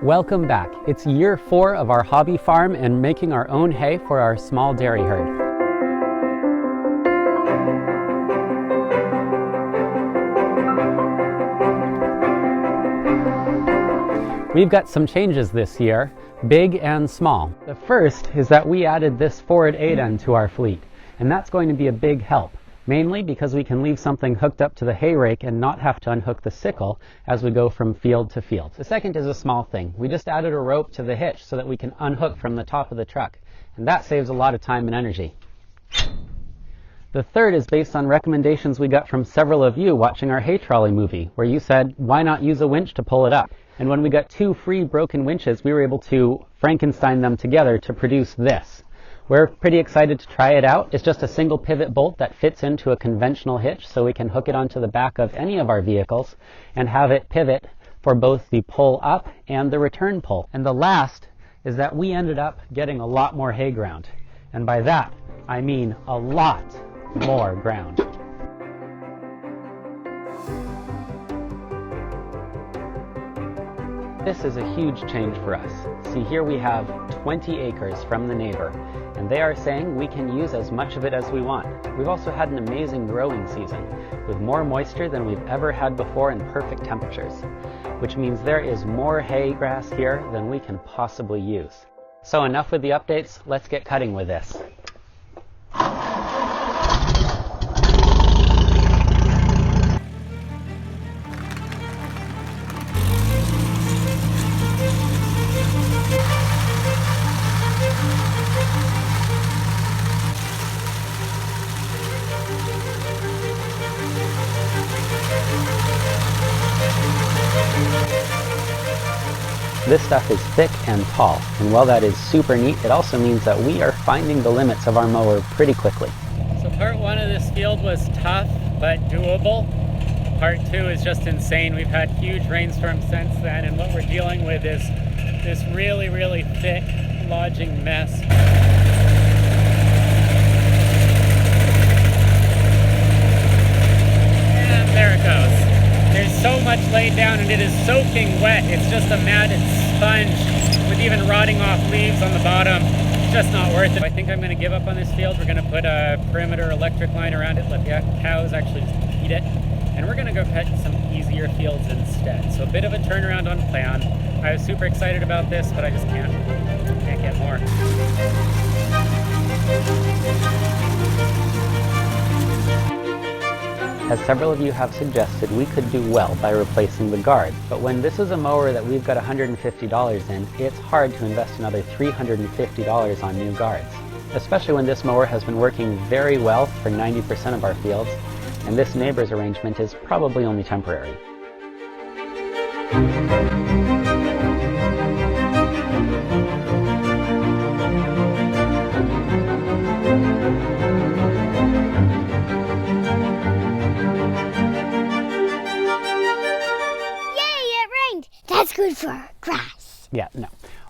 Welcome back. It's year 4 of our hobby farm and making our own hay for our small dairy herd. We've got some changes this year, big and small. The first is that we added this forward 8-end to our fleet, and that's going to be a big help. Mainly because we can leave something hooked up to the hay rake and not have to unhook the sickle as we go from field to field. The second is a small thing. We just added a rope to the hitch so that we can unhook from the top of the truck, and that saves a lot of time and energy. The third is based on recommendations we got from several of you watching our hay trolley movie, where you said, why not use a winch to pull it up? And when we got 2 free broken winches, we were able to Frankenstein them together to produce this. We're pretty excited to try it out. It's just a single pivot bolt that fits into a conventional hitch, so we can hook it onto the back of any of our vehicles and have it pivot for both the pull up and the return pull. And the last is that we ended up getting a lot more hay ground. And by that, I mean a lot more ground. This is a huge change for us. See, here we have 20 acres from the neighbor, and they are saying we can use as much of it as we want. We've also had an amazing growing season, with more moisture than we've ever had before and perfect temperatures, which means there is more hay grass here than we can possibly use. So enough with the updates, let's get cutting with this. This stuff is thick and tall, and while that is super neat, it also means that we are finding the limits of our mower pretty quickly. So part 1 of this field was tough, but doable. Part 2 is just insane. We've had huge rainstorms since then, and what we're dealing with is this really, really thick lodging mess. And there it goes. There's so much laid down and it is soaking wet. It's just a matted sponge with even rotting off leaves on the bottom. It's just not worth it. I think I'm going to give up on this field. We're going to put a perimeter electric line around it, let the cows actually eat it. And we're going to go cut some easier fields instead. So a bit of a turnaround on plan. I was super excited about this, but I just can't get more. As several of you have suggested, we could do well by replacing the guard, but when this is a mower that we've got $150 in, it's hard to invest another $350 on new guards, especially when this mower has been working very well for 90% of our fields, and this neighbor's arrangement is probably only temporary. That's good for grass. Yeah, no.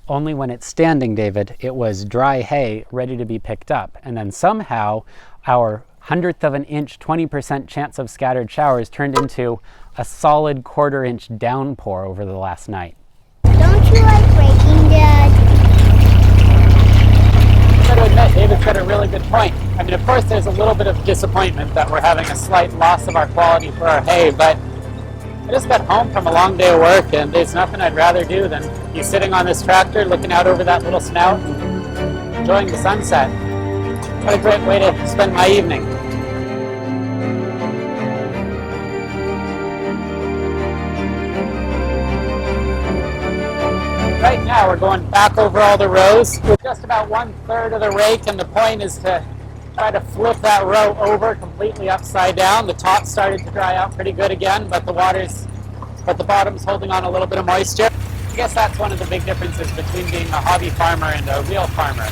Only when it's standing, David. It was dry hay ready to be picked up. And then somehow our 1/100 of an inch, 20% chance of scattered showers turned into a solid 1/4 inch downpour over the last night. Don't you like raking, Dad? I've got to admit, David's got a really good point. I mean, of course, there's a little bit of disappointment that we're having a slight loss of our quality for our hay, but I just got home from a long day of work, and there's nothing I'd rather do than be sitting on this tractor, looking out over that little snout, and enjoying the sunset. What a great way to spend my evening. Right now, we're going back over all the rows with just about 1/3 of the rake, and the point is to try to flip that row over completely upside down. The top started to dry out pretty good again, but the bottom's holding on a little bit of moisture. I guess that's one of the big differences between being a hobby farmer and a real farmer.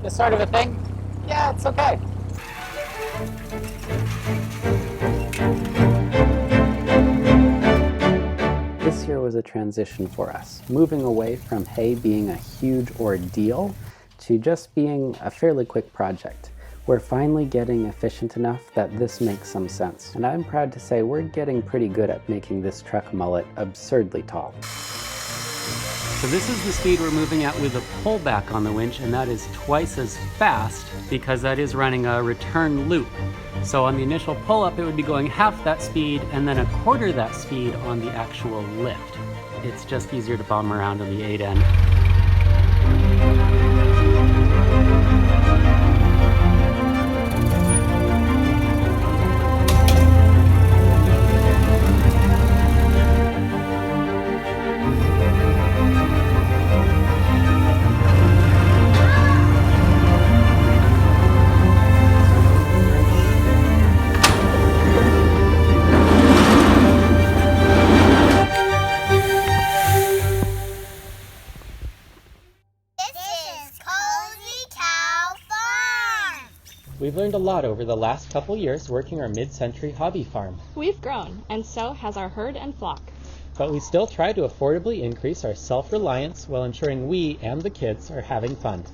This sort of a thing, yeah, it's okay. This year was a transition for us, moving away from hay being a huge ordeal to just being a fairly quick project. We're finally getting efficient enough that this makes some sense. And I'm proud to say we're getting pretty good at making this truck mullet absurdly tall. So this is the speed we're moving at with a pullback on the winch, and that is twice as fast because that is running a return loop. So on the initial pull-up, it would be going half that speed and then a quarter that speed on the actual lift. It's just easier to bomb around on the 8 end. We've learned a lot over the last couple years working our mid-century hobby farm. We've grown, and so has our herd and flock. But we still try to affordably increase our self-reliance while ensuring we and the kids are having fun.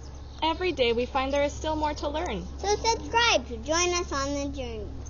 Every day we find there is still more to learn. So subscribe to join us on the journey.